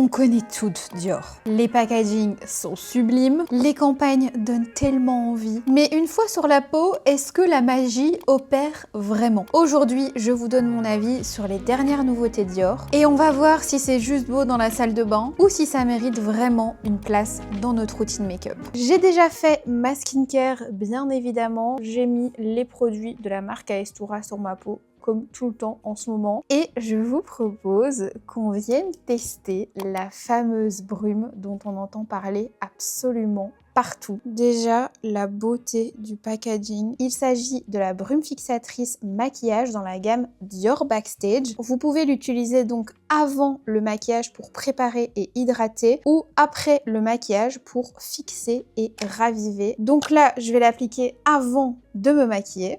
On connaît toutes Dior. Les packagings sont sublimes, les campagnes donnent tellement envie. Mais une fois sur la peau, est-ce que la magie opère vraiment? Aujourd'hui, je vous donne mon avis sur les dernières nouveautés Dior et on va voir si c'est juste beau dans la salle de bain ou si ça mérite vraiment une place dans notre routine make-up. J'ai déjà fait ma skincare, bien évidemment. J'ai mis les produits de la marque Aestura sur ma peau, comme tout le temps en ce moment. Et je vous propose qu'on vienne tester la fameuse brume dont on entend parler absolument partout. Déjà, la beauté du packaging. Il s'agit de la brume fixatrice maquillage dans la gamme Dior Backstage. Vous pouvez l'utiliser donc avant le maquillage pour préparer et hydrater ou après le maquillage pour fixer et raviver. Donc là, je vais l'appliquer avant de me maquiller.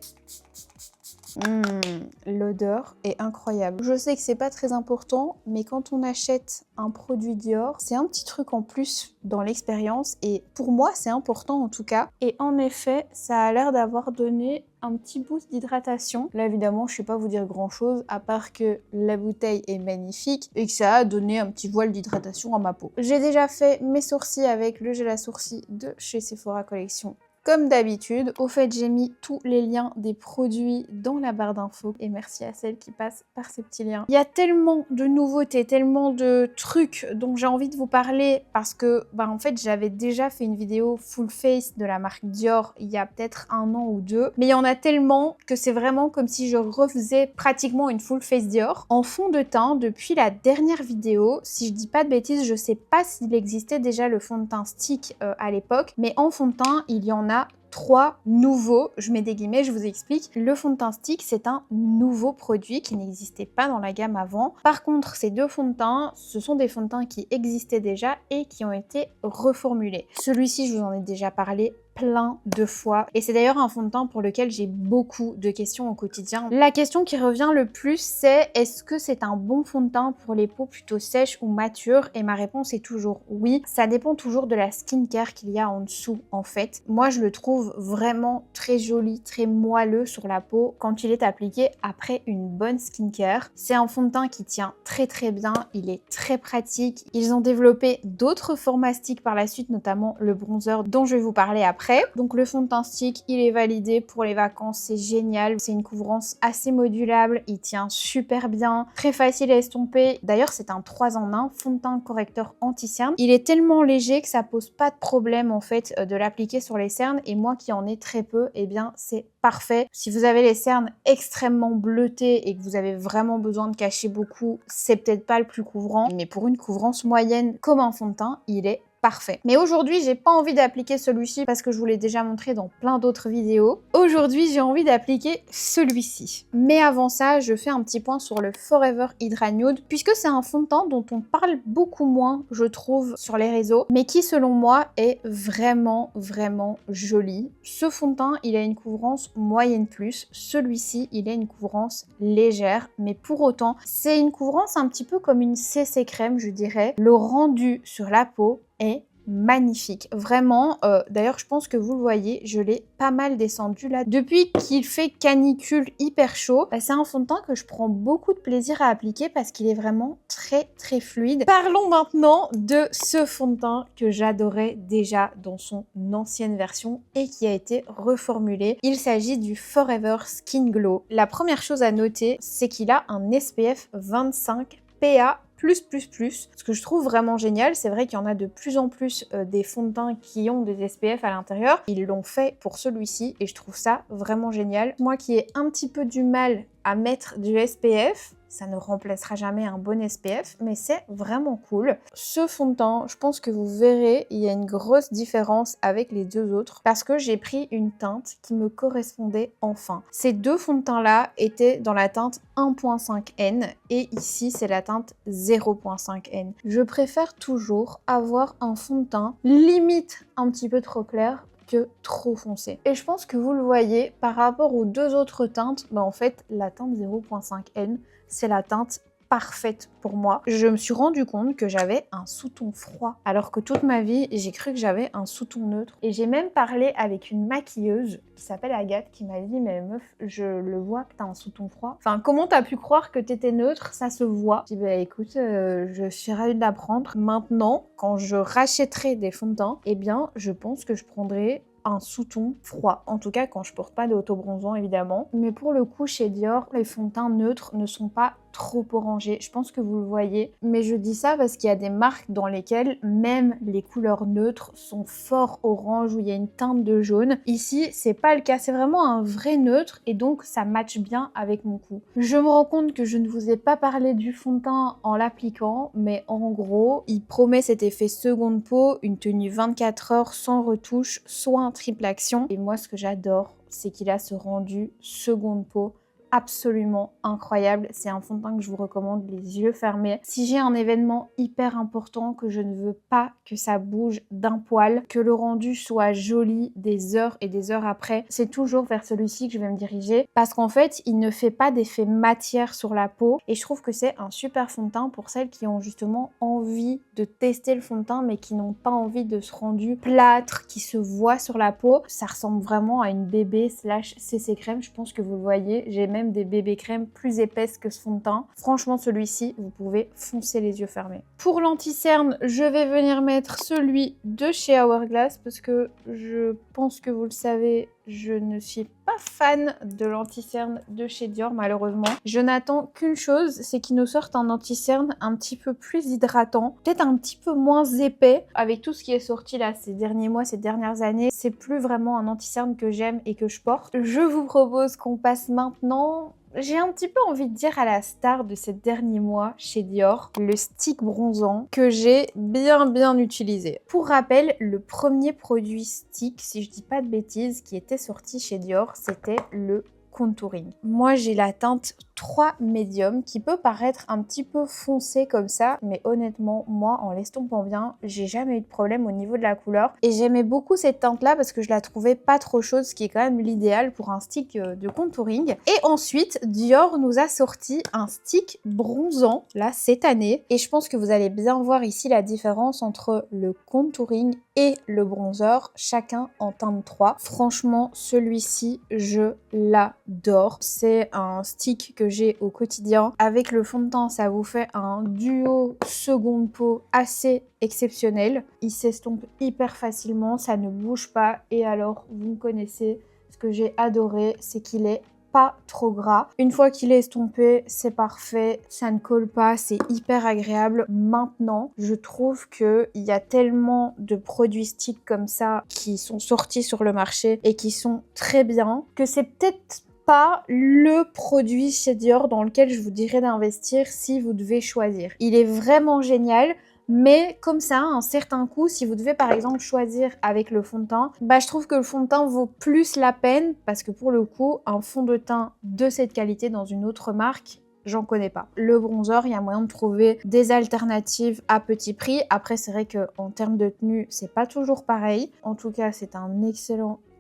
L'odeur est incroyable. Je sais que c'est pas très important, mais quand on achète un produit Dior, c'est un petit truc en plus dans l'expérience et pour moi c'est important en tout cas. Et en effet, ça a l'air d'avoir donné un petit boost d'hydratation. Là évidemment, je sais pas vous dire grand chose à part que la bouteille est magnifique et que ça a donné un petit voile d'hydratation à ma peau. J'ai déjà fait mes sourcils avec le gel à sourcils de chez Sephora Collection. Comme d'habitude, au fait j'ai mis tous les liens des produits dans la barre d'infos et merci à celles qui passent par ces petits liens. Il y a tellement de nouveautés, tellement de trucs dont j'ai envie de vous parler parce que en fait j'avais déjà fait une vidéo full face de la marque Dior il y a peut-être 1 an ou 2, mais il y en a tellement que c'est vraiment comme si je refaisais pratiquement une full face Dior. En fond de teint, depuis la dernière vidéo, si je dis pas de bêtises, je sais pas s'il existait déjà le fond de teint stick à l'époque, mais en fond de teint il y en a 3 nouveaux, je mets des guillemets, je vous explique. Le fond de teint stick, c'est un nouveau produit qui n'existait pas dans la gamme avant. Par contre, ces 2 fonds de teint, ce sont des fonds de teint qui existaient déjà et qui ont été reformulés. Celui-ci, je vous en ai déjà parlé plein de fois et c'est d'ailleurs un fond de teint pour lequel j'ai beaucoup de questions au quotidien. La question qui revient le plus, c'est est-ce que c'est un bon fond de teint pour les peaux plutôt sèches ou matures? Et ma réponse est toujours oui. Ça dépend toujours de la skincare qu'il y a en dessous en fait. Moi je le trouve vraiment très joli, très moelleux sur la peau quand il est appliqué après une bonne skincare. C'est un fond de teint qui tient très très bien, il est très pratique. Ils ont développé d'autres formats stick par la suite, notamment le bronzer dont je vais vous parler après. Donc le fond de teint stick, il est validé pour les vacances, c'est génial. C'est une couvrance assez modulable, il tient super bien, très facile à estomper. D'ailleurs, c'est un 3 en 1, fond de teint correcteur anti-cerne. Il est tellement léger que ça pose pas de problème en fait de l'appliquer sur les cernes et moi qui en ai très peu, eh bien c'est parfait. Si vous avez les cernes extrêmement bleutées et que vous avez vraiment besoin de cacher beaucoup, c'est peut-être pas le plus couvrant, mais pour une couvrance moyenne comme un fond de teint, il est parfait. Mais aujourd'hui, j'ai pas envie d'appliquer celui-ci parce que je vous l'ai déjà montré dans plein d'autres vidéos. Aujourd'hui, j'ai envie d'appliquer celui-ci. Mais avant ça, je fais un petit point sur le Forever Hydra Nude puisque c'est un fond de teint dont on parle beaucoup moins, je trouve, sur les réseaux, mais qui, selon moi, est vraiment, vraiment joli. Ce fond de teint, il a une couvrance moyenne plus. Celui-ci, il a une couvrance légère, mais pour autant, c'est une couvrance un petit peu comme une CC crème, je dirais. Le rendu sur la peau est magnifique, vraiment. D'ailleurs, je pense que vous le voyez, je l'ai pas mal descendu là. Depuis qu'il fait canicule hyper chaud, c'est un fond de teint que je prends beaucoup de plaisir à appliquer parce qu'il est vraiment très très fluide. Parlons maintenant de ce fond de teint que j'adorais déjà dans son ancienne version et qui a été reformulé. Il s'agit du Forever Skin Glow. La première chose à noter, c'est qu'il a un SPF 25 PA++. Ce que je trouve vraiment génial, c'est vrai qu'il y en a de plus en plus des fonds de teint qui ont des SPF à l'intérieur. Ils l'ont fait pour celui-ci et je trouve ça vraiment génial. Moi qui ai un petit peu du mal à mettre du SPF, ça ne remplacera jamais un bon SPF, mais c'est vraiment cool. Ce fond de teint, je pense que vous verrez, il y a une grosse différence avec les 2 autres parce que j'ai pris une teinte qui me correspondait enfin. Ces 2 fonds de teint-là étaient dans la teinte 1.5N et ici, c'est la teinte 0.5N. Je préfère toujours avoir un fond de teint limite un petit peu trop clair que trop foncé. Et je pense que vous le voyez, par rapport aux 2 autres teintes, en fait, la teinte 0.5N, c'est la teinte parfaite pour moi. Je me suis rendu compte que j'avais un sous-ton froid, alors que toute ma vie, j'ai cru que j'avais un sous-ton neutre. Et j'ai même parlé avec une maquilleuse qui s'appelle Agathe, qui m'a dit « Mais meuf, je le vois que t'as un sous-ton froid. Enfin, comment t'as pu croire que t'étais neutre? Ça se voit. » Je dis « Bah écoute, je suis ravie de l'apprendre. Maintenant, quand je rachèterai des fonds de teint, eh bien, je pense que je prendrai un sous-ton froid. En tout cas, quand je porte pas d'auto-bronzant, évidemment. Mais pour le coup, chez Dior, les fonds de teint neutres ne sont pas trop orangés. Je pense que vous le voyez. Mais je dis ça parce qu'il y a des marques dans lesquelles même les couleurs neutres sont fort orange, où il y a une teinte de jaune. Ici, c'est pas le cas. C'est vraiment un vrai neutre et donc ça matche bien avec mon cou. Je me rends compte que je ne vous ai pas parlé du fond de teint en l'appliquant, mais en gros, il promet cet effet seconde peau, une tenue 24 heures sans retouche, soit un triple action. Et moi, ce que j'adore, c'est qu'il a ce rendu seconde peau absolument incroyable. C'est un fond de teint que je vous recommande les yeux fermés. Si j'ai un événement hyper important que je ne veux pas que ça bouge d'un poil, que le rendu soit joli des heures et des heures après, c'est toujours vers celui-ci que je vais me diriger parce qu'en fait, il ne fait pas d'effet matière sur la peau et je trouve que c'est un super fond de teint pour celles qui ont justement envie de tester le fond de teint mais qui n'ont pas envie de ce rendu plâtre qui se voit sur la peau. Ça ressemble vraiment à une BB / CC crème, je pense que vous le voyez. J'ai même des bébés crèmes plus épaisses que ce fond de teint. Franchement, celui-ci, vous pouvez foncer les yeux fermés. Pour l'anti-cerne, je vais venir mettre celui de chez Hourglass parce que je pense que vous le savez, je ne suis pas fan de l'anti-cerne de chez Dior, malheureusement. Je n'attends qu'une chose, c'est qu'ils nous sortent un anti-cerne un petit peu plus hydratant, peut-être un petit peu moins épais. Avec tout ce qui est sorti là ces derniers mois, ces dernières années, c'est plus vraiment un anti-cerne que j'aime et que je porte. Je vous propose qu'on passe maintenant... J'ai un petit peu envie de dire à la star de ces derniers mois chez Dior, le stick bronzant que j'ai bien utilisé. Pour rappel, le premier produit stick, si je dis pas de bêtises, qui était sorti chez Dior, c'était le contouring. Moi, j'ai la teinte 3 médium qui peut paraître un petit peu foncé comme ça, mais honnêtement, moi, en l'estompant bien, j'ai jamais eu de problème au niveau de la couleur. Et j'aimais beaucoup cette teinte-là parce que je la trouvais pas trop chaude, ce qui est quand même l'idéal pour un stick de contouring. Et ensuite, Dior nous a sorti un stick bronzant, là, cette année. Et je pense que vous allez bien voir ici la différence entre le contouring et le bronzer, chacun en teinte 3. Franchement, celui-ci, je l'adore. C'est un stick que j'ai au quotidien. Avec le fond de teint, ça vous fait un duo seconde peau assez exceptionnel. Il s'estompe hyper facilement, ça ne bouge pas. Et alors, vous me connaissez, ce que j'ai adoré, c'est qu'il est pas trop gras. Une fois qu'il est estompé, c'est parfait, ça ne colle pas, c'est hyper agréable. Maintenant, je trouve qu'il y a tellement de produits sticks comme ça qui sont sortis sur le marché et qui sont très bien que c'est peut-être pas le produit chez Dior dans lequel je vous dirais d'investir si vous devez choisir. Il est vraiment génial. Mais comme ça, à un certain coût, si vous devez par exemple choisir avec le fond de teint, je trouve que le fond de teint vaut plus la peine parce que pour le coup, un fond de teint de cette qualité dans une autre marque, j'en connais pas. Le bronzer, il y a moyen de trouver des alternatives à petit prix. Après, c'est vrai qu'en termes de tenue, c'est pas toujours pareil. En tout cas, c'est un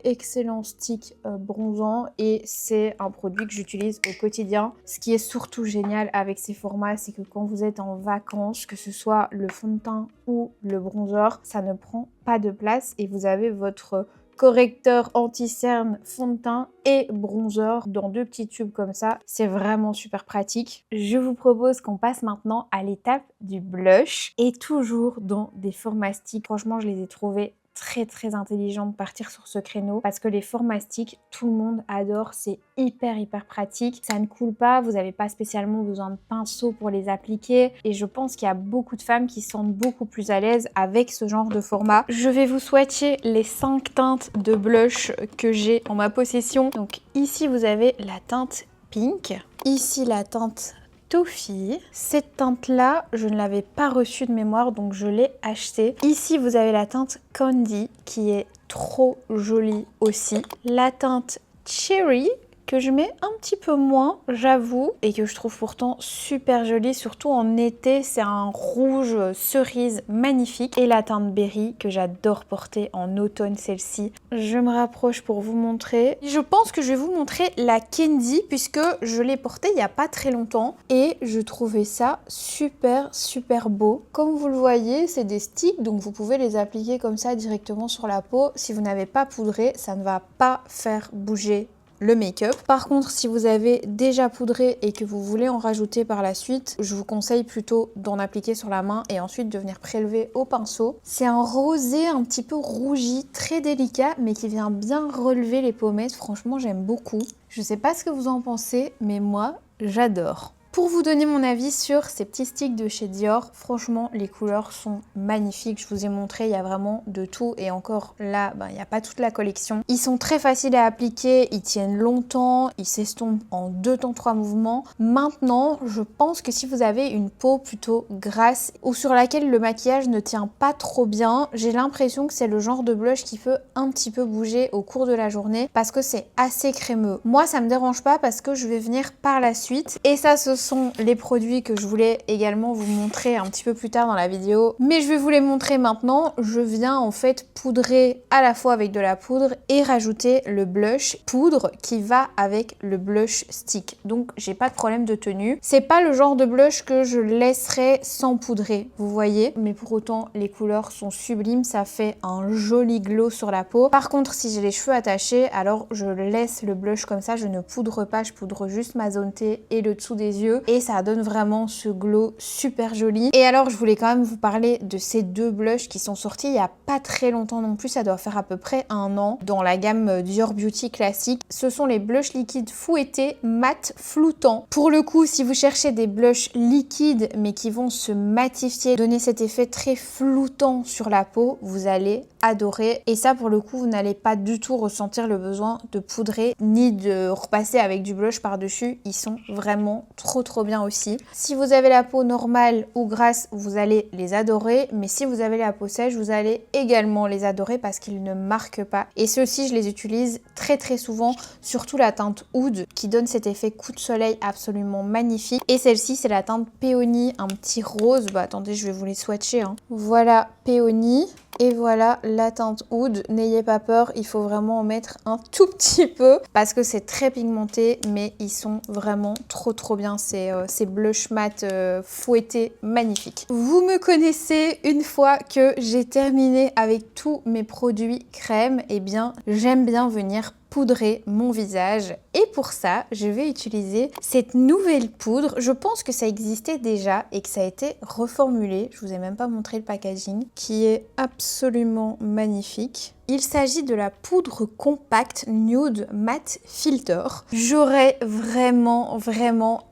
excellent stick bronzant et c'est un produit que j'utilise au quotidien. Ce qui est surtout génial avec ces formats, c'est que quand vous êtes en vacances, que ce soit le fond de teint ou le bronzer, ça ne prend pas de place et vous avez votre correcteur anti-cerne, fond de teint et bronzer dans 2 petits tubes comme ça. C'est vraiment super pratique. Je vous propose qu'on passe maintenant à l'étape du blush et toujours dans des formats sticks. Franchement, je les ai trouvés très intelligent de partir sur ce créneau parce que les formats sticks, tout le monde adore, c'est hyper pratique, ça ne coule pas, vous n'avez pas spécialement besoin de pinceau pour les appliquer et je pense qu'il y a beaucoup de femmes qui se sentent beaucoup plus à l'aise avec ce genre de format. Je vais vous swatcher les 5 teintes de blush que j'ai en ma possession. Donc ici vous avez la teinte Pink, ici la teinte Toffee. Cette teinte-là, je ne l'avais pas reçue de mémoire, donc je l'ai achetée. Ici, vous avez la teinte Candy, qui est trop jolie aussi. La teinte Cherry, que je mets un petit peu moins, j'avoue, et que je trouve pourtant super jolie, surtout en été. C'est un rouge cerise magnifique. Et la teinte berry que j'adore porter en automne, celle-ci. Je me rapproche pour vous montrer. Je pense que je vais vous montrer la Candy puisque je l'ai portée il n'y a pas très longtemps et je trouvais ça super beau. Comme vous le voyez, c'est des sticks, donc vous pouvez les appliquer comme ça directement sur la peau. Si vous n'avez pas poudré, ça ne va pas faire bouger le make-up. Par contre, si vous avez déjà poudré et que vous voulez en rajouter par la suite, je vous conseille plutôt d'en appliquer sur la main et ensuite de venir prélever au pinceau. C'est un rosé un petit peu rougi, très délicat, mais qui vient bien relever les pommettes. Franchement, j'aime beaucoup. Je sais pas ce que vous en pensez, mais moi, j'adore. Pour vous donner mon avis sur ces petits sticks de chez Dior, franchement les couleurs sont magnifiques. Je vous ai montré, il y a vraiment de tout et encore là, il n'y a pas toute la collection. Ils sont très faciles à appliquer, ils tiennent longtemps, ils s'estompent en 2 temps 3 mouvements. Maintenant, je pense que si vous avez une peau plutôt grasse ou sur laquelle le maquillage ne tient pas trop bien, j'ai l'impression que c'est le genre de blush qui peut un petit peu bouger au cours de la journée parce que c'est assez crémeux. Moi, ça me dérange pas parce que je vais venir par la suite et ça, ce sont les produits que je voulais également vous montrer un petit peu plus tard dans la vidéo, mais je vais vous les montrer maintenant. Je viens en fait poudrer à la fois avec de la poudre et rajouter le blush poudre qui va avec le blush stick, donc j'ai pas de problème de tenue. C'est pas le genre de blush que je laisserai sans poudrer, vous voyez, mais pour autant les couleurs sont sublimes, ça fait un joli glow sur la peau. Par contre, si j'ai les cheveux attachés, alors je laisse le blush comme ça, je ne poudre pas, je poudre juste ma zone T et le dessous des yeux et ça donne vraiment ce glow super joli. Et alors je voulais quand même vous parler de ces deux blushs qui sont sortis il y a pas très longtemps non plus, ça doit faire à peu près 1 an dans la gamme Dior Beauty classique. Ce sont les blushs liquides fouettés mat floutants. Pour le coup, si vous cherchez des blushs liquides mais qui vont se matifier, donner cet effet très floutant sur la peau, vous allez adorer. Et ça pour le coup, vous n'allez pas du tout ressentir le besoin de poudrer ni de repasser avec du blush par-dessus. Ils sont vraiment trop bien aussi. Si vous avez la peau normale ou grasse, vous allez les adorer, mais si vous avez la peau sèche, vous allez également les adorer parce qu'ils ne marquent pas. Et ceux-ci, je les utilise très souvent, surtout la teinte Oud qui donne cet effet coup de soleil absolument magnifique. Et celle-ci, c'est la teinte Péonie, un petit rose. Attendez, je vais vous les swatcher. Voilà Péonie. Et voilà la teinte Oud. N'ayez pas peur, il faut vraiment en mettre un tout petit peu parce que c'est très pigmenté, mais ils sont vraiment trop bien. Ces blush mat fouettés magnifiques. Vous me connaissez, une fois que j'ai terminé avec tous mes produits crème, eh bien j'aime bien venir poudrer mon visage et pour ça je vais utiliser cette nouvelle poudre. Je pense que ça existait déjà et que ça a été reformulé, je vous ai même pas montré le packaging, qui est absolument magnifique. Il s'agit de la poudre compacte Nude Matte Filter. J'aurais vraiment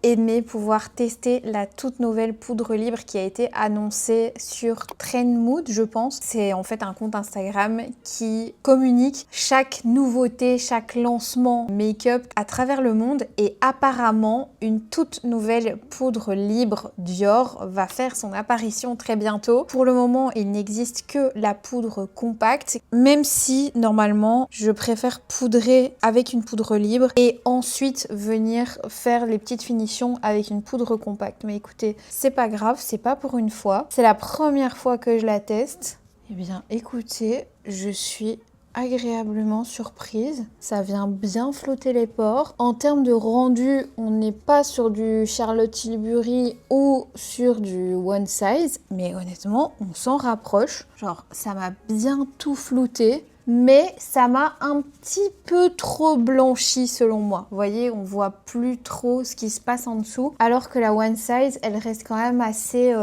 aimé pouvoir tester la toute nouvelle poudre libre qui a été annoncée sur Trendmood, je pense. C'est en fait un compte Instagram qui communique chaque nouveauté, chaque lancement make-up à travers le monde et apparemment une toute nouvelle poudre libre Dior va faire son apparition très bientôt. Pour le moment, il n'existe que la poudre compacte, même si normalement je préfère poudrer avec une poudre libre et ensuite venir faire les petites finitions avec une poudre compacte. Mais écoutez, c'est pas grave, c'est pas pour une fois. C'est la première fois que je la teste. Eh bien écoutez, je suis agréablement surprise. Ça vient bien flotter les pores. En termes de rendu, on n'est pas sur du Charlotte Tilbury ou sur du One Size, mais honnêtement, on s'en rapproche. Genre, ça m'a bien tout flouté, mais ça m'a un petit peu trop blanchi selon moi. Vous voyez, on voit plus trop ce qui se passe en dessous, alors que la One Size, elle reste quand même assez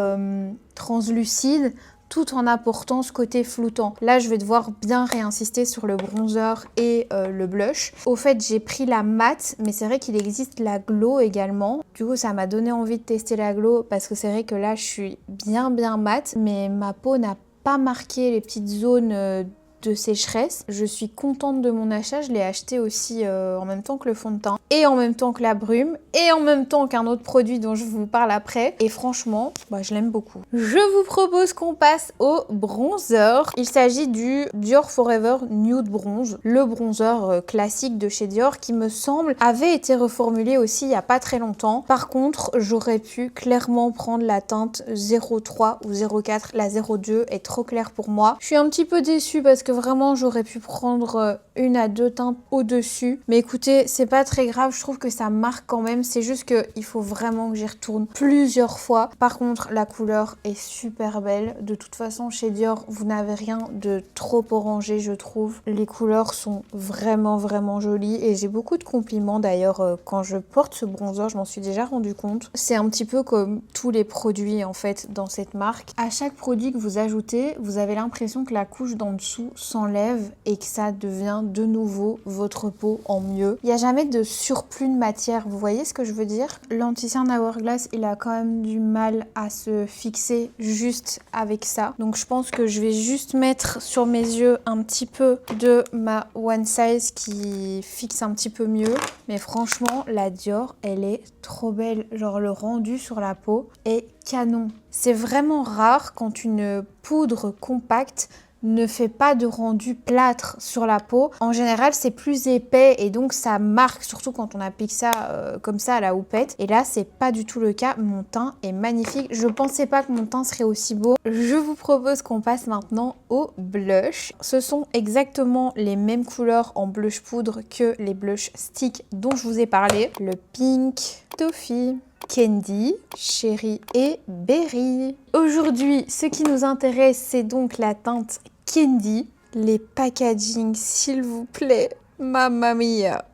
translucide, tout en apportant ce côté floutant. Là, je vais devoir bien réinsister sur le bronzer et le blush. Au fait, j'ai pris la matte, mais c'est vrai qu'il existe la glow également. Du coup, ça m'a donné envie de tester la glow parce que c'est vrai que là, je suis bien matte, mais ma peau n'a pas marqué les petites zones de sécheresse. Je suis contente de mon achat, je l'ai acheté aussi en même temps que le fond de teint et en même temps que la brume et en même temps qu'un autre produit dont je vous parle après. Et franchement, je l'aime beaucoup. Je vous propose qu'on passe au bronzer. Il s'agit du Dior Forever Nude Bronze, le bronzer classique de chez Dior qui me semble avait été reformulé aussi il n'y a pas très longtemps. Par contre, j'aurais pu clairement prendre la teinte 03 ou 04. La 02 est trop claire pour moi. Je suis un petit peu déçue parce que vraiment j'aurais pu prendre une à deux teintes au-dessus. Mais écoutez, c'est pas très grave, je trouve que ça marque quand même. C'est juste qu'il faut vraiment que j'y retourne plusieurs fois. Par contre, la couleur est super belle. De toute façon, chez Dior, vous n'avez rien de trop orangé, je trouve. Les couleurs sont vraiment, vraiment jolies. Et j'ai beaucoup de compliments d'ailleurs quand je porte ce bronzer, je m'en suis déjà rendu compte. C'est un petit peu comme tous les produits en fait dans cette marque. À chaque produit que vous ajoutez, vous avez l'impression que la couche d'en dessous s'enlève et que ça devient de nouveau votre peau en mieux. Il n'y a jamais de surplus de matière, vous voyez ce que je veux dire? L'anti-cerne Hourglass, il a quand même du mal à se fixer juste avec ça. Donc je pense que je vais juste mettre sur mes yeux un petit peu de ma One Size qui fixe un petit peu mieux. Mais franchement, la Dior, elle est trop belle. Genre le rendu sur la peau est canon. C'est vraiment rare quand une poudre compacte ne fait pas de rendu plâtre sur la peau. En général, c'est plus épais et donc ça marque, surtout quand on applique ça comme ça à la houppette. Et là, c'est pas du tout le cas. Mon teint est magnifique. Je pensais pas que mon teint serait aussi beau. Je vous propose qu'on passe maintenant au blush. Ce sont exactement les mêmes couleurs en blush poudre que les blush stick dont je vous ai parlé. Le Pink, Toffee, Candy, Cherry et Berry. Aujourd'hui, ce qui nous intéresse, c'est donc la teinte Candy. Les packaging, s'il vous plaît. Mamma mia.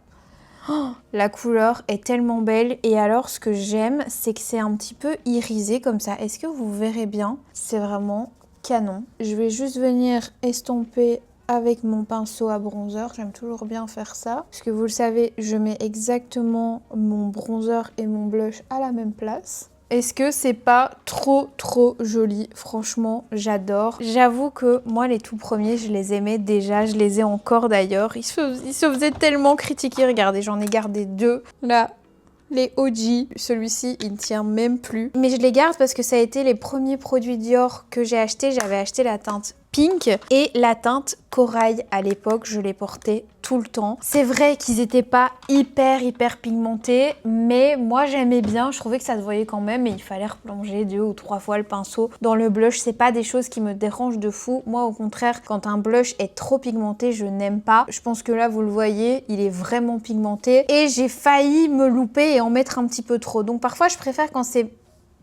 Oh, la couleur est tellement belle. Et alors, ce que j'aime, c'est que c'est un petit peu irisé comme ça. Est-ce que vous verrez bien? C'est vraiment canon. Je vais juste venir estomper avec mon pinceau à bronzer. J'aime toujours bien faire ça. Parce que vous le savez, je mets exactement mon bronzer et mon blush à la même place. Est-ce que c'est pas trop joli? Franchement, j'adore. J'avoue que moi, les tout premiers, je les aimais déjà. Je les ai encore d'ailleurs. Ils se faisaient tellement critiquer. Regardez, j'en ai gardé deux. Là, les OG. Celui-ci, il ne tient même plus. Mais je les garde parce que ça a été les premiers produits Dior que j'ai achetés. J'avais acheté la teinte Pink et la teinte Corail à l'époque, je les portais tout le temps. C'est vrai qu'ils n'étaient pas hyper pigmentés, mais moi j'aimais bien, je trouvais que ça se voyait quand même et il fallait replonger 2 ou 3 fois le pinceau dans le blush. C'est pas des choses qui me dérangent de fou. Moi au contraire, quand un blush est trop pigmenté, je n'aime pas. Je pense que là vous le voyez, il est vraiment pigmenté et j'ai failli me louper et en mettre un petit peu trop. Donc parfois je préfère quand c'est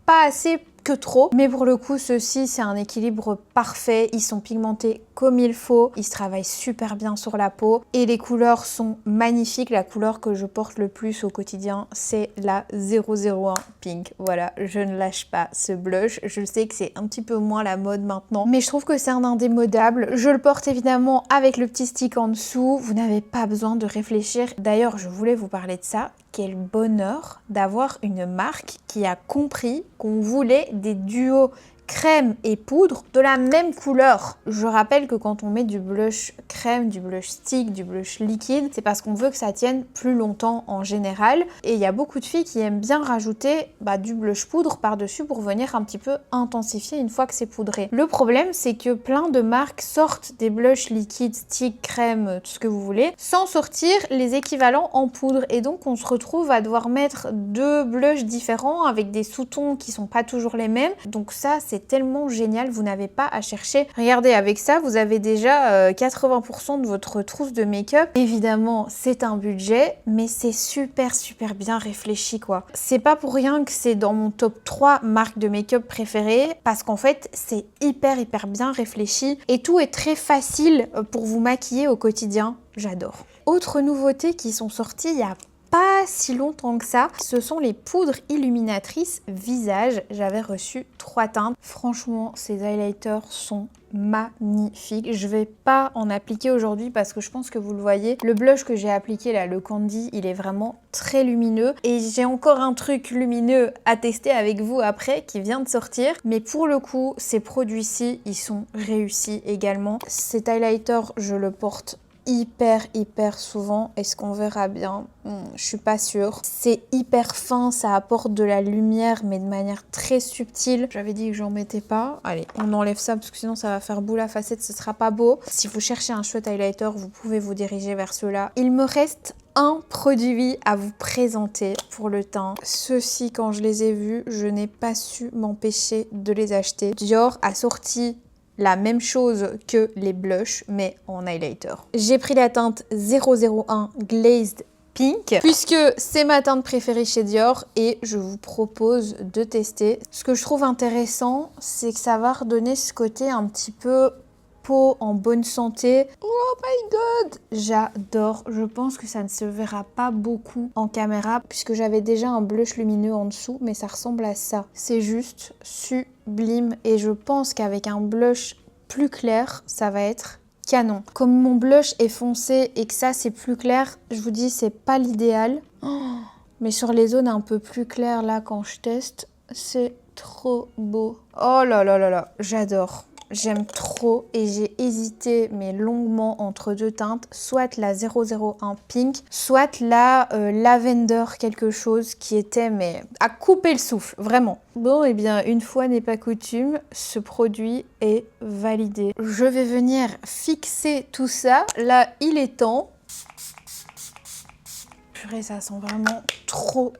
pas assez que trop, mais pour le coup ceux-ci c'est un équilibre parfait, ils sont pigmentés comme il faut, ils se travaillent super bien sur la peau et les couleurs sont magnifiques. La couleur que je porte le plus au quotidien c'est la 001 Pink. Voilà, je ne lâche pas ce blush, je sais que c'est un petit peu moins la mode maintenant, mais je trouve que c'est un indémodable. Je le porte évidemment avec le petit stick en dessous, vous n'avez pas besoin de réfléchir. D'ailleurs je voulais vous parler de ça. Quel bonheur d'avoir une marque qui a compris qu'on voulait des duos crème et poudre de la même couleur. Je rappelle que quand on met du blush crème, du blush stick, du blush liquide, c'est parce qu'on veut que ça tienne plus longtemps en général. Et il y a beaucoup de filles qui aiment bien rajouter du blush poudre par-dessus pour venir un petit peu intensifier une fois que c'est poudré. Le problème, c'est que plein de marques sortent des blushs liquides, stick, crème, tout ce que vous voulez, sans sortir les équivalents en poudre. Et donc, on se retrouve à devoir mettre deux blushs différents avec des sous-tons qui sont pas toujours les mêmes. Donc ça, c'est tellement génial, vous n'avez pas à chercher. Regardez, avec ça, vous avez déjà 80% de votre trousse de make-up. Évidemment, c'est un budget, mais c'est super bien réfléchi, quoi. C'est pas pour rien que c'est dans mon top 3 marques de make-up préférées, parce qu'en fait, c'est hyper bien réfléchi et tout est très facile pour vous maquiller au quotidien. J'adore. Autre nouveauté qui sont sorties il y a pas si longtemps que ça. Ce sont les poudres illuminatrices visage. J'avais reçu 3 teintes. Franchement, ces highlighters sont magnifiques. Je vais pas en appliquer aujourd'hui parce que je pense que vous le voyez. Le blush que j'ai appliqué là, le Candy, il est vraiment très lumineux. Et j'ai encore un truc lumineux à tester avec vous après qui vient de sortir. Mais pour le coup, ces produits-ci, ils sont réussis également. Cet highlighter, je le porte hyper souvent. Est-ce qu'on verra bien? Je suis pas sûre. C'est hyper fin, ça apporte de la lumière mais de manière très subtile. J'avais dit que j'en mettais pas. Allez, on enlève ça parce que sinon ça va faire boule à facette, ce sera pas beau. Si vous cherchez un chouette highlighter, vous pouvez vous diriger vers ceux-là. Il me reste un produit à vous présenter pour le teint. Ceux-ci, quand je les ai vus, je n'ai pas su m'empêcher de les acheter. Dior a sorti la même chose que les blushs, mais en highlighter. J'ai pris la teinte 001 Glazed Pink, puisque c'est ma teinte préférée chez Dior et je vous propose de tester. Ce que je trouve intéressant, c'est que ça va redonner ce côté un petit peu peau en bonne santé. Oh my god! J'adore. Je pense que ça ne se verra pas beaucoup en caméra, puisque j'avais déjà un blush lumineux en dessous, mais ça ressemble à ça. C'est juste sublime et je pense qu'avec un blush plus clair, ça va être canon. Comme mon blush est foncé et que ça c'est plus clair, je vous dis c'est pas l'idéal. Oh, mais sur les zones un peu plus claires là quand je teste, c'est trop beau. Oh là là là là, j'adore. J'aime trop et j'ai hésité mais longuement entre 2 teintes, soit la 001 Pink, soit la Lavender quelque chose qui était mais à couper le souffle, vraiment. Bon et bien une fois n'est pas coutume, ce produit est validé. Je vais venir fixer tout ça, là il est temps. Purée, ça sent vraiment trop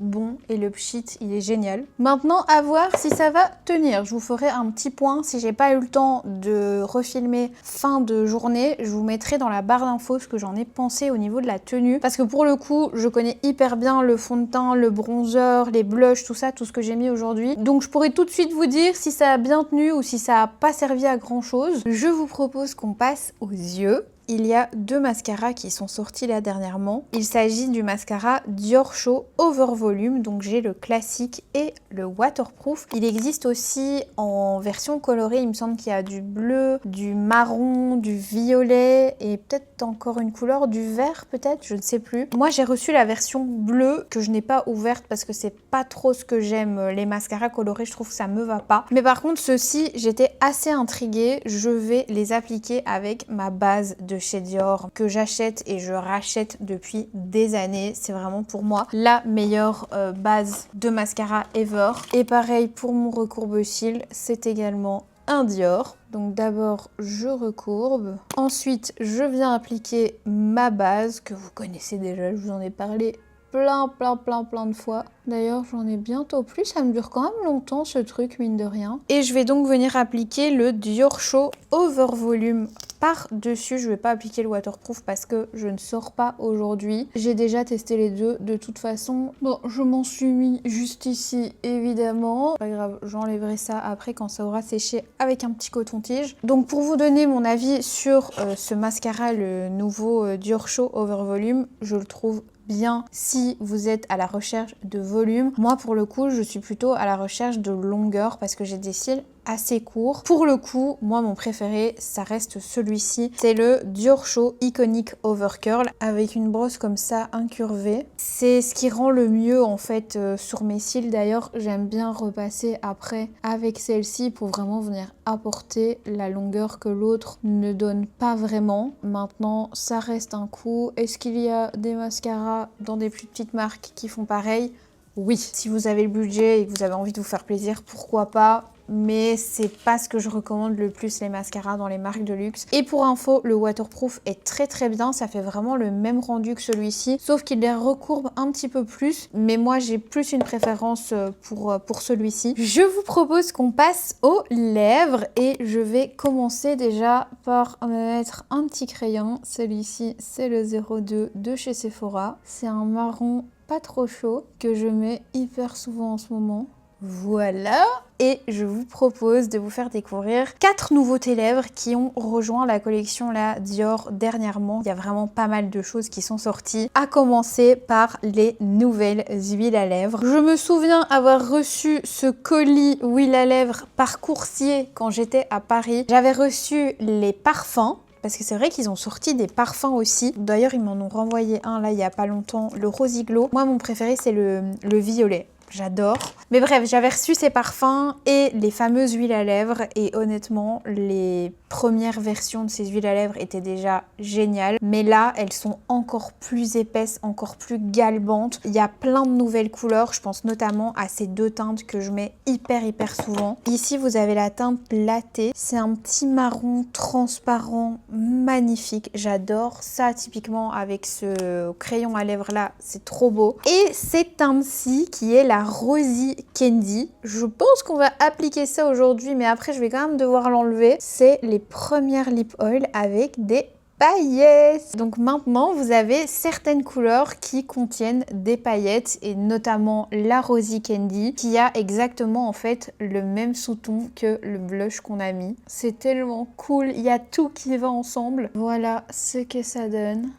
bon et le pchit il est génial. Maintenant à voir si ça va tenir. Je vous ferai un petit point si j'ai pas eu le temps de refilmer fin de journée. Je vous mettrai dans la barre d'infos ce que j'en ai pensé au niveau de la tenue. Parce que pour le coup je connais hyper bien le fond de teint, le bronzer, les blushs, tout ça, tout ce que j'ai mis aujourd'hui. Donc je pourrais tout de suite vous dire si ça a bien tenu ou si ça a pas servi à grand chose. Je vous propose qu'on passe aux yeux. Il y a 2 mascaras qui sont sortis là dernièrement. Il s'agit du mascara Dior Show Over Volume, donc j'ai le classique et le waterproof. Il existe aussi en version colorée, il me semble qu'il y a du bleu, du marron, du violet et peut-être encore une couleur, du vert peut-être, je ne sais plus. Moi j'ai reçu la version bleue que je n'ai pas ouverte parce que c'est pas trop ce que j'aime, les mascaras colorés, je trouve que ça me va pas. Mais par contre ceux-ci, j'étais assez intriguée, je vais les appliquer avec ma base de chez Dior que j'achète et je rachète depuis des années. C'est vraiment pour moi la meilleure base de mascara ever. Et pareil pour mon recourbe-cils, c'est également un Dior. Donc d'abord je recourbe, ensuite je viens appliquer ma base que vous connaissez déjà, je vous en ai parlé plein de fois. D'ailleurs j'en ai bientôt plus, ça me dure quand même longtemps ce truc mine de rien. Et je vais donc venir appliquer le Dior Show Over Volume par-dessus. Je vais pas appliquer le waterproof parce que je ne sors pas aujourd'hui. J'ai déjà testé les deux de toute façon. Bon, je m'en suis mis juste ici évidemment. Pas grave, j'enlèverai ça après quand ça aura séché avec un petit coton-tige. Donc pour vous donner mon avis sur ce mascara, le nouveau Dior Show Over Volume, je le trouve bien si vous êtes à la recherche de volume. Moi pour le coup je suis plutôt à la recherche de longueur parce que j'ai des cils assez courts. Pour le coup, moi mon préféré ça reste celui-ci. C'est le Dior Show Iconic Overcurl avec une brosse comme ça incurvée. C'est ce qui rend le mieux en fait sur mes cils. D'ailleurs j'aime bien repasser après avec celle-ci pour vraiment venir apporter la longueur que l'autre ne donne pas vraiment. Maintenant ça reste un coup. Est-ce qu'il y a des mascaras dans des plus petites marques qui font pareil? Oui, si vous avez le budget et que vous avez envie de vous faire plaisir, pourquoi pas, mais c'est pas ce que je recommande le plus, les mascaras dans les marques de luxe. Et pour info, le waterproof est très bien, ça fait vraiment le même rendu que celui-ci, sauf qu'il les recourbe un petit peu plus, mais moi j'ai plus une préférence pour celui-ci. Je vous propose qu'on passe aux lèvres et je vais commencer déjà par me mettre un petit crayon. Celui-ci, c'est le 02 de chez Sephora. C'est un marron pas trop chaud que je mets hyper souvent en ce moment. Voilà. Et je vous propose de vous faire découvrir 4 nouveautés lèvres qui ont rejoint la collection la Dior dernièrement. Il y a vraiment pas mal de choses qui sont sorties, à commencer par les nouvelles huiles à lèvres. Je me souviens avoir reçu ce colis huile à lèvres par coursier quand j'étais à Paris. J'avais reçu les parfums. Parce que c'est vrai qu'ils ont sorti des parfums aussi. D'ailleurs, ils m'en ont renvoyé un là il y a pas longtemps, le Rosyglow. Moi, mon préféré, c'est le violet. J'adore. Mais bref, j'avais reçu ces parfums et les fameuses huiles à lèvres. Et honnêtement, les premières versions de ces huiles à lèvres étaient déjà géniales. Mais là, elles sont encore plus épaisses, encore plus galbantes. Il y a plein de nouvelles couleurs. Je pense notamment à ces 2 teintes que je mets hyper souvent. Ici, vous avez la teinte Latte. C'est un petit marron transparent magnifique. J'adore ça typiquement avec ce crayon à lèvres là. C'est trop beau. Et cette teinte-ci qui est la Rosy Candy. Je pense qu'on va appliquer ça aujourd'hui, mais après je vais quand même devoir l'enlever. C'est les premières lip oil avec des paillettes. Donc maintenant, vous avez certaines couleurs qui contiennent des paillettes et notamment la Rosy Candy qui a exactement en fait le même sous-ton que le blush qu'on a mis. C'est tellement cool, il y a tout qui va ensemble. Voilà ce que ça donne.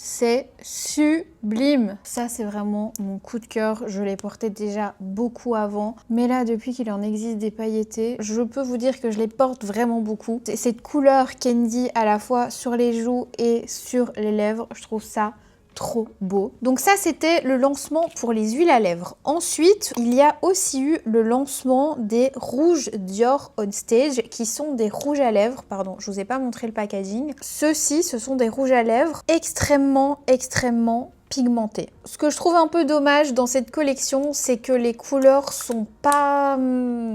C'est sublime. Ça, c'est vraiment mon coup de cœur. Je l'ai porté déjà beaucoup avant. Mais là, depuis qu'il en existe des pailletés, je peux vous dire que je les porte vraiment beaucoup. Cette couleur candy à la fois sur les joues et sur les lèvres, je trouve ça trop beau. Donc ça, c'était le lancement pour les huiles à lèvres. Ensuite, il y a aussi eu le lancement des rouges Dior On Stage, qui sont des rouges à lèvres. Pardon, je vous ai pas montré le packaging. Ceux-ci, ce sont des rouges à lèvres extrêmement pigmentés. Ce que je trouve un peu dommage dans cette collection, c'est que les couleurs sont pas...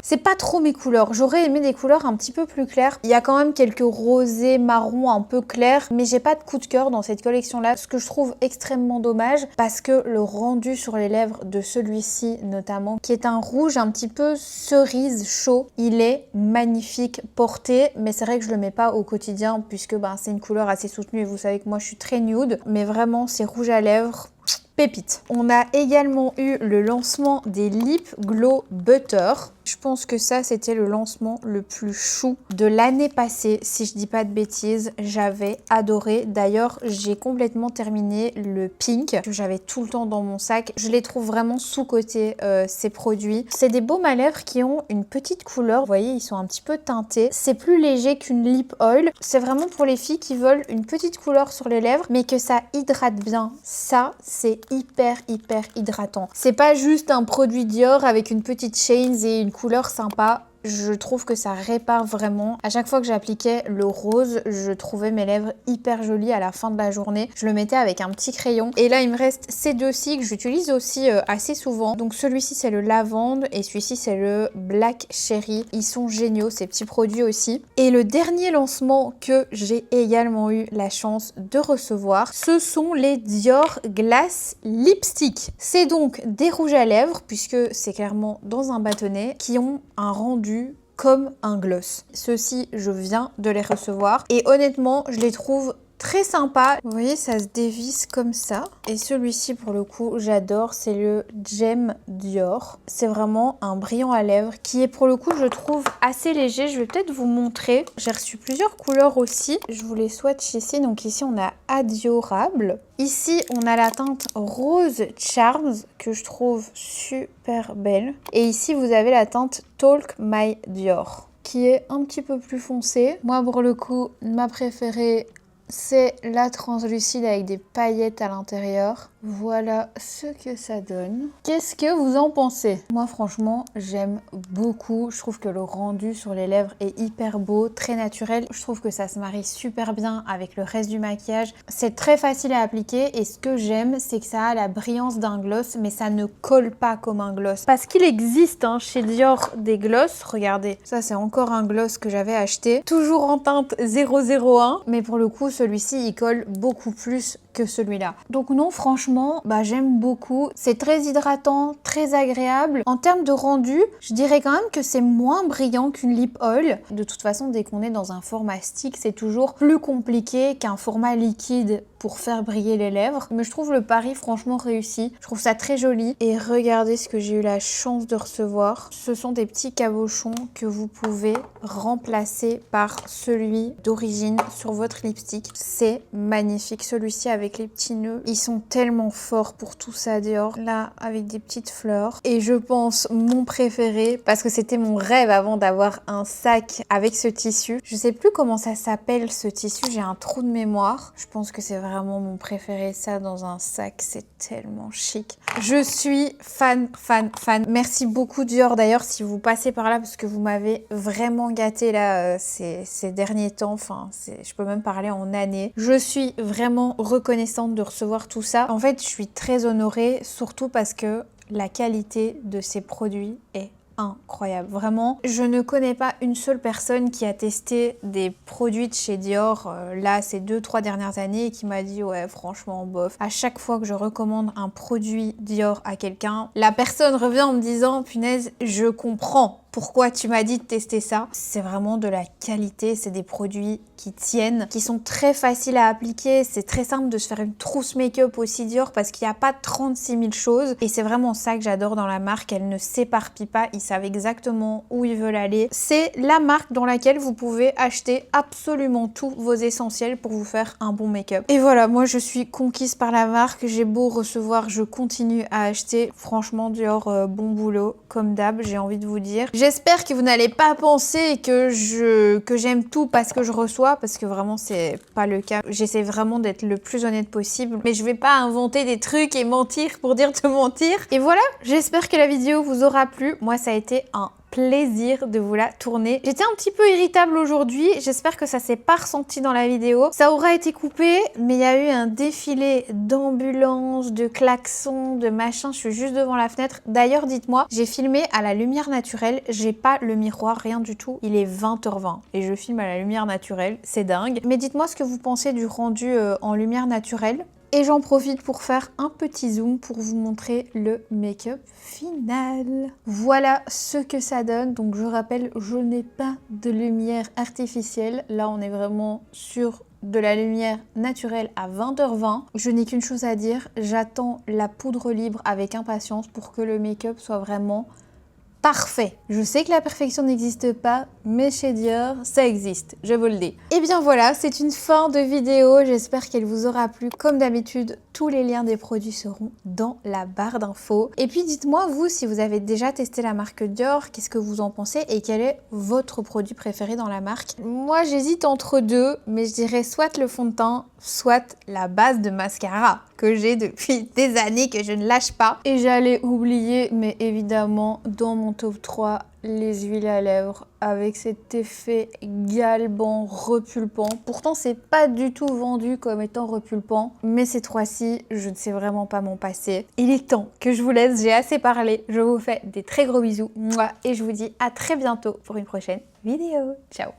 C'est pas trop mes couleurs. J'aurais aimé des couleurs un petit peu plus claires. Il y a quand même quelques rosés marrons un peu clairs, mais j'ai pas de coup de cœur dans cette collection-là, ce que je trouve extrêmement dommage parce que le rendu sur les lèvres de celui-ci notamment, qui est un rouge un petit peu cerise chaud, il est magnifique porté, mais c'est vrai que je le mets pas au quotidien puisque c'est une couleur assez soutenue et vous savez que moi je suis très nude, mais vraiment ces rouges à lèvres pépite. On a également eu le lancement des Lip Glow Butter. Je pense que ça, c'était le lancement le plus chou de l'année passée, si je dis pas de bêtises. J'avais adoré. D'ailleurs, j'ai complètement terminé le pink que j'avais tout le temps dans mon sac. Je les trouve vraiment sous-cotés, ces produits. C'est des baumes à lèvres qui ont une petite couleur. Vous voyez, ils sont un petit peu teintés. C'est plus léger qu'une lip oil. C'est vraiment pour les filles qui veulent une petite couleur sur les lèvres, mais que ça hydrate bien. Ça, c'est hyper hydratant. C'est pas juste un produit Dior avec une petite chains et une couleur sympa. Je trouve que ça répare vraiment. À chaque fois que j'appliquais le rose, je trouvais mes lèvres hyper jolies à la fin de la journée. Je le mettais avec un petit crayon. Et là, il me reste ces 2-ci que j'utilise aussi assez souvent. Donc celui-ci, c'est le lavande et celui-ci, c'est le black cherry. Ils sont géniaux, ces petits produits aussi. Et le dernier lancement que j'ai également eu la chance de recevoir, ce sont les Dior Glass Lipstick. C'est donc des rouges à lèvres, puisque c'est clairement dans un bâtonnet, qui ont un rendu comme un gloss. Ceux-ci, je viens de les recevoir et honnêtement, je les trouve très sympa. Vous voyez, ça se dévisse comme ça. Et celui-ci, pour le coup, j'adore. C'est le Gem Dior. C'est vraiment un brillant à lèvres qui est, pour le coup, je trouve assez léger. Je vais peut-être vous montrer. J'ai reçu plusieurs couleurs aussi. Je vous les swatch ici. Donc ici, on a Adorable. Ici, on a la teinte Rose Charms que je trouve super belle. Et ici, vous avez la teinte Talk My Dior qui est un petit peu plus foncée. Moi, pour le coup, ma préférée, c'est la translucide avec des paillettes à l'intérieur. Voilà ce que ça donne. Qu'est-ce que vous en pensez? Moi, franchement, j'aime beaucoup. Je trouve que le rendu sur les lèvres est hyper beau, très naturel. Je trouve que ça se marie super bien avec le reste du maquillage. C'est très facile à appliquer et ce que j'aime, c'est que ça a la brillance d'un gloss, mais ça ne colle pas comme un gloss. Parce qu'il existe chez Dior des gloss. Regardez, ça c'est encore un gloss que j'avais acheté. Toujours en teinte 001, mais pour le coup, celui-ci, il colle beaucoup plus que celui-là. Donc non, franchement, j'aime beaucoup. C'est très hydratant, très agréable. En termes de rendu, je dirais quand même que c'est moins brillant qu'une lip oil. De toute façon, dès qu'on est dans un format stick, c'est toujours plus compliqué qu'un format liquide pour faire briller les lèvres. Mais je trouve le pari franchement réussi. Je trouve ça très joli. Et regardez ce que j'ai eu la chance de recevoir. Ce sont des petits cabochons que vous pouvez remplacer par celui d'origine sur votre lipstick. C'est magnifique. Celui-ci avec les petits nœuds. Ils sont tellement forts pour tout ça Dior. Là, avec des petites fleurs. Et je pense mon préféré, parce que c'était mon rêve avant d'avoir un sac avec ce tissu. Je sais plus comment ça s'appelle ce tissu. J'ai un trou de mémoire. Je pense que c'est vraiment mon préféré. Ça dans un sac, c'est tellement chic. Je suis fan. Merci beaucoup Dior d'ailleurs si vous passez par là parce que vous m'avez vraiment gâté là ces derniers temps. Enfin, je peux même parler en années. Je suis vraiment reconnaissante de recevoir tout ça. En fait, je suis très honorée, surtout parce que la qualité de ces produits est incroyable, vraiment. Je ne connais pas une seule personne qui a testé des produits de chez Dior là ces 2-3 dernières années et qui m'a dit ouais franchement bof. À chaque fois que je recommande un produit Dior à quelqu'un, la personne revient en me disant punaise je comprends pourquoi tu m'as dit de tester ça. C'est vraiment de la qualité, c'est des produits qui tiennent, qui sont très faciles à appliquer. C'est très simple de se faire une trousse make-up aussi Dior parce qu'il n'y a pas 36 000 choses. Et c'est vraiment ça que j'adore dans la marque, elle ne s'éparpille pas, ils savent exactement où ils veulent aller. C'est la marque dans laquelle vous pouvez acheter absolument tous vos essentiels pour vous faire un bon make-up. Et voilà, moi je suis conquise par la marque, j'ai beau recevoir, je continue à acheter. Franchement Dior, bon boulot, comme d'hab, j'ai envie de vous dire. J'espère que vous n'allez pas penser que j'aime tout parce que je reçois, parce que vraiment c'est pas le cas. J'essaie vraiment d'être le plus honnête possible, mais je vais pas inventer des trucs et mentir pour dire de mentir. Et voilà, j'espère que la vidéo vous aura plu. Moi ça a été un plaisir de vous la tourner. J'étais un petit peu irritable aujourd'hui, j'espère que ça s'est pas ressenti dans la vidéo. Ça aura été coupé, mais il y a eu un défilé d'ambulances, de klaxons, de machins. Je suis juste devant la fenêtre. D'ailleurs, dites-moi, j'ai filmé à la lumière naturelle, j'ai pas le miroir, rien du tout. Il est 20h20 et je filme à la lumière naturelle, c'est dingue. Mais dites-moi ce que vous pensez du rendu en lumière naturelle. Et j'en profite pour faire un petit zoom pour vous montrer le make-up final. Voilà ce que ça donne. Donc je rappelle, je n'ai pas de lumière artificielle. Là, on est vraiment sur de la lumière naturelle à 20h20. Je n'ai qu'une chose à dire, j'attends la poudre libre avec impatience pour que le make-up soit vraiment parfait. Je sais que la perfection n'existe pas, mais chez Dior, ça existe, je vous le dis. Et bien voilà, c'est une fin de vidéo, j'espère qu'elle vous aura plu. Comme d'habitude, tous les liens des produits seront dans la barre d'infos. Et puis dites-moi, vous, si vous avez déjà testé la marque Dior, qu'est-ce que vous en pensez et quel est votre produit préféré dans la marque? Moi, j'hésite entre deux, mais je dirais soit le fond de teint, soit la base de mascara que j'ai depuis des années que je ne lâche pas. Et j'allais oublier, mais évidemment, dans mon top 3, les huiles à lèvres avec cet effet galbant, repulpant. Pourtant, c'est pas du tout vendu comme étant repulpant, mais ces trois-ci, je ne sais vraiment pas m'en passer. Il est temps que je vous laisse, j'ai assez parlé. Je vous fais des très gros bisous, moi, et je vous dis à très bientôt pour une prochaine vidéo. Ciao!